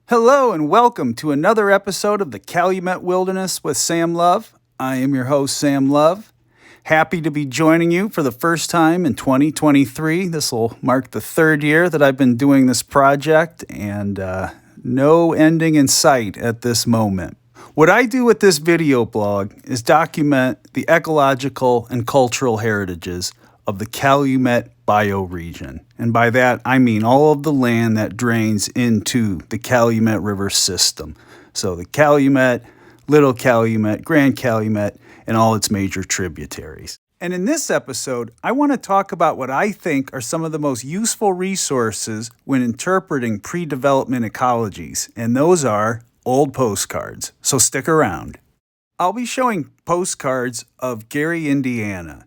Hello and welcome to another episode of the Calumet Wilderness with Sam Love. I am your host, Sam Love. Happy to be joining you for the first time in 2023. This will mark the third year that I've been doing this project, and no ending in sight at this moment. What I do with this video blog is document the ecological and cultural heritages of the Calumet bioregion. And by that, I mean all of the land that drains into the Calumet River system. So the Calumet, Little Calumet, Grand Calumet, and all its major tributaries. And in this episode, I want to talk about what I think are some of the most useful resources when interpreting pre-development ecologies, and those are old postcards. So stick around. I'll be showing postcards of Gary, Indiana.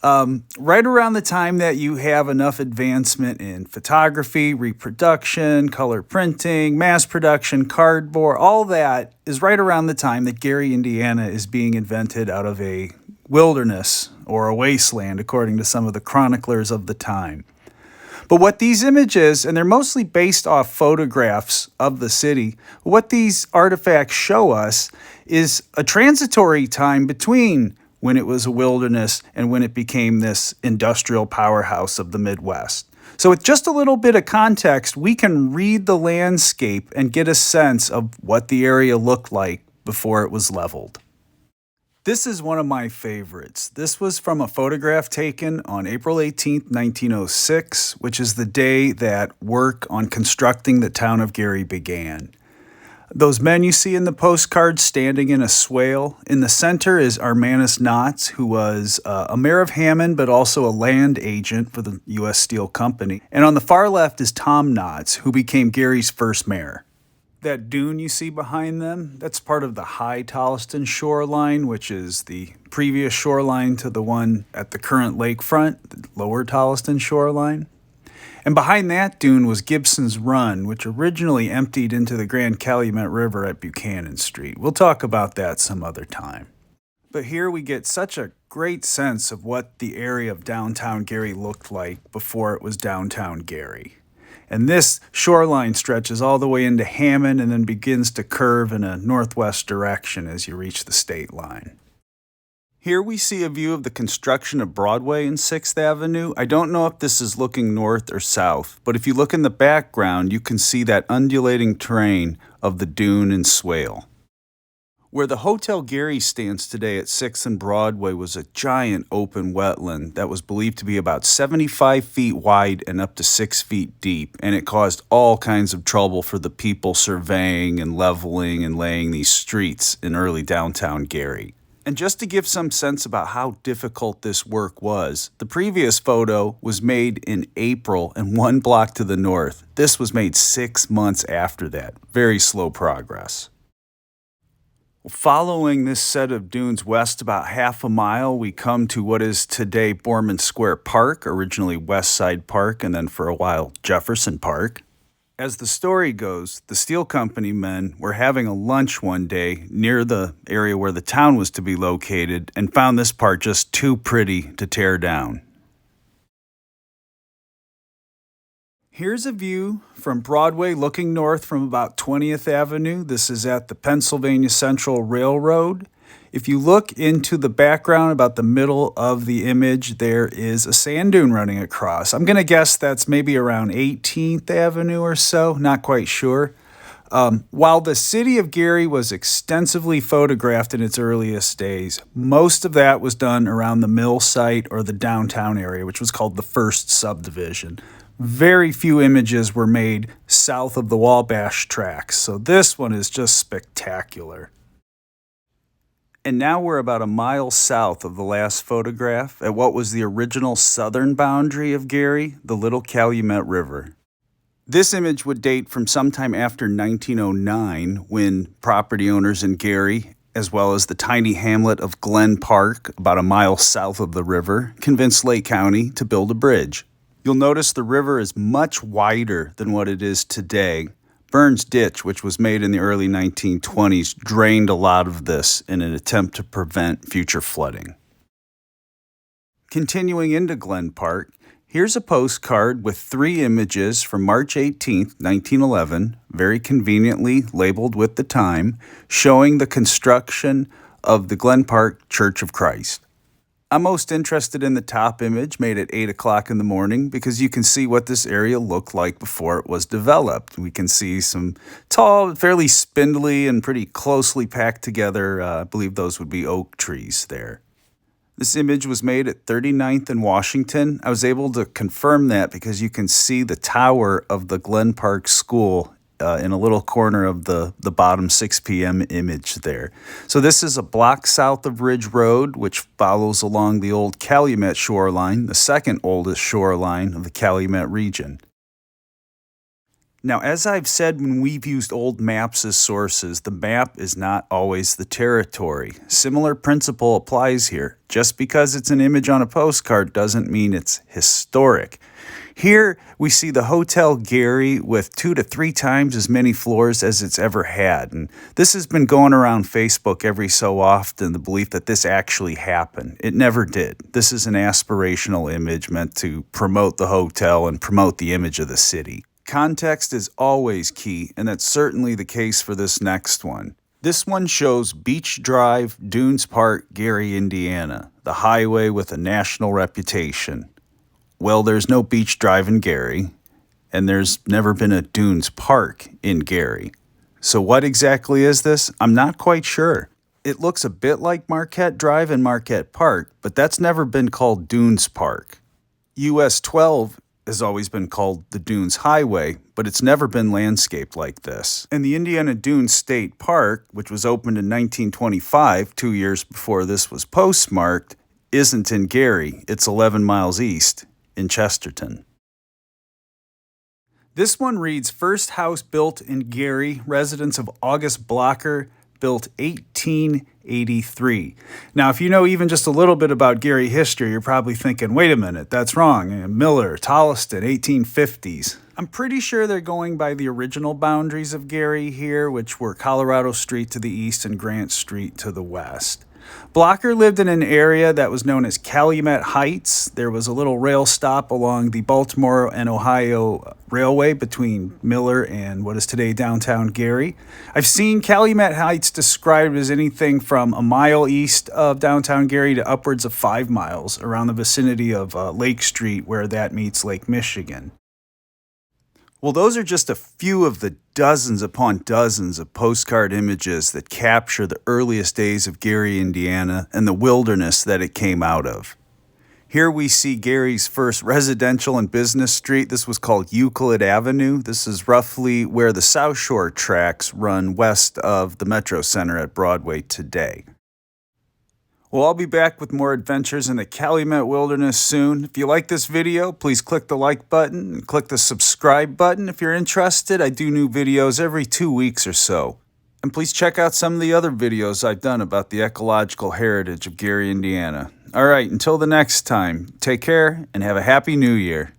Right around the time that you have enough advancement in photography, reproduction, color printing, mass production, cardboard, all that is right around the time that Gary, Indiana is being invented out of a wilderness or a wasteland, according to some of the chroniclers of the time. But what these images, and they're mostly based off photographs of the city, what these artifacts show us is a transitory time between when it was a wilderness and when it became this industrial powerhouse of the Midwest. So with just a little bit of context, we can read the landscape and get a sense of what the area looked like before it was leveled. This is one of my favorites. This was from a photograph taken on April 18th, 1906, which is the day that work on constructing the town of Gary began. Those men you see in the postcard standing in a swale. In the center is Armanus Knotts, who was a mayor of Hammond, but also a land agent for the U.S. Steel Company. And on the far left is Tom Knotts, who became Gary's first mayor. That dune you see behind them, that's part of the High Tolleson shoreline, which is the previous shoreline to the one at the current lakefront, the Lower Tolleson shoreline. And behind that dune was Gibson's Run, which originally emptied into the Grand Calumet River at Buchanan Street. We'll talk about that some other time. But here we get such a great sense of what the area of downtown Gary looked like before it was downtown Gary. And this shoreline stretches all the way into Hammond and then begins to curve in a northwest direction as you reach the state line. Here we see a view of the construction of Broadway and 6th Avenue. I don't know if this is looking north or south, but if you look in the background, you can see that undulating terrain of the dune and swale. Where the Hotel Gary stands today at 6th and Broadway was a giant open wetland that was believed to be about 75 feet wide and up to 6 feet deep, and it caused all kinds of trouble for the people surveying and leveling and laying these streets in early downtown Gary. And just to give some sense about how difficult this work was, the previous photo was made in April and 1 block to the north. This was made 6 months after that. Very slow progress. Following this set of dunes west about half a mile, we come to what is today Borman Square Park, originally West Side Park, and then for a while Jefferson Park. As the story goes, the steel company men were having a lunch one day near the area where the town was to be located and found this part just too pretty to tear down. Here's a view from Broadway looking north from about 20th Avenue. This is at the Pennsylvania Central Railroad. If you look into the background about the middle of the image, there is a sand dune running across. I'm going to guess that's maybe around 18th Avenue or so, not quite sure. While the city of Gary was extensively photographed in its earliest days, most of that was done around the mill site or the downtown area, which was called the first subdivision. Very few images were made south of the Wabash tracks, so this one is just spectacular. And now we're about a mile south of the last photograph at what was the original southern boundary of Gary, the Little Calumet River. This image would date from sometime after 1909, when property owners in Gary, as well as the tiny hamlet of Glen Park, about a mile south of the river, convinced Lake County to build a bridge. You'll notice the river is much wider than what it is today. Burns Ditch, which was made in the early 1920s, drained a lot of this in an attempt to prevent future flooding. Continuing into Glen Park, Here's a postcard with 3 images from March 18th, 1911, very conveniently labeled with the time, showing the construction of the Glen Park Church of Christ. I'm most interested in the top image made at 8 o'clock in the morning because you can see what this area looked like before it was developed. We can see some tall, fairly spindly, and pretty closely packed together, I believe those would be oak trees there. This image was made at 39th and Washington. I was able to confirm that because you can see the tower of the Glen Park School in a little corner of the bottom 6 p.m. image there. So this is a block south of Ridge Road, which follows along the old Calumet shoreline, the second oldest shoreline of the Calumet region. Now, as I've said when we've used old maps as sources, the map is not always the territory. Similar principle applies here. Just because it's an image on a postcard doesn't mean it's historic. Here, we see the Hotel Gary with 2 to 3 times as many floors as it's ever had. And this has been going around Facebook every so often, the belief that this actually happened. It never did. This is an aspirational image meant to promote the hotel and promote the image of the city. Context is always key, and that's certainly the case for this next one. This one shows Beach Drive, Dunes Park, Gary, Indiana, the highway with a national reputation. Well, there's no Beach Drive in Gary, and there's never been a Dunes Park in Gary. So what exactly is this? I'm not quite sure. It looks a bit like Marquette Drive and Marquette Park, but that's never been called Dunes Park. US 12 has always been called the Dunes Highway, but it's never been landscaped like this. And the Indiana Dunes State Park, which was opened in 1925, 2 years before this was postmarked, isn't in Gary. It's 11 miles east in Chesterton. This one reads, first house built in Gary, residence of August Blocker, built 1883. Now, if you know even just a little bit about Gary history, you're probably thinking, wait a minute, that's wrong. Miller, Tolliston, 1850s. I'm pretty sure they're going by the original boundaries of Gary here, which were Colorado Street to the east and Grant Street to the west. Blocker lived in an area that was known as Calumet Heights. There was a little rail stop along the Baltimore and Ohio Railway between Miller and what is today downtown Gary. I've seen Calumet Heights described as anything from a mile east of downtown Gary to upwards of 5 miles around the vicinity of Lake Street, where that meets Lake Michigan. Well, those are just a few of the dozens upon dozens of postcard images that capture the earliest days of Gary, Indiana, and the wilderness that it came out of. Here we see Gary's first residential and business street. This was called Euclid Avenue. This is roughly where the South Shore tracks run west of the Metro Center at Broadway today. Well, I'll be back with more adventures in the Calumet Wilderness soon. If you like this video, please click the like button and click the subscribe button if you're interested. I do new videos every 2 weeks or so. And please check out some of the other videos I've done about the ecological heritage of Gary, Indiana. All right, until the next time, take care and have a happy new year.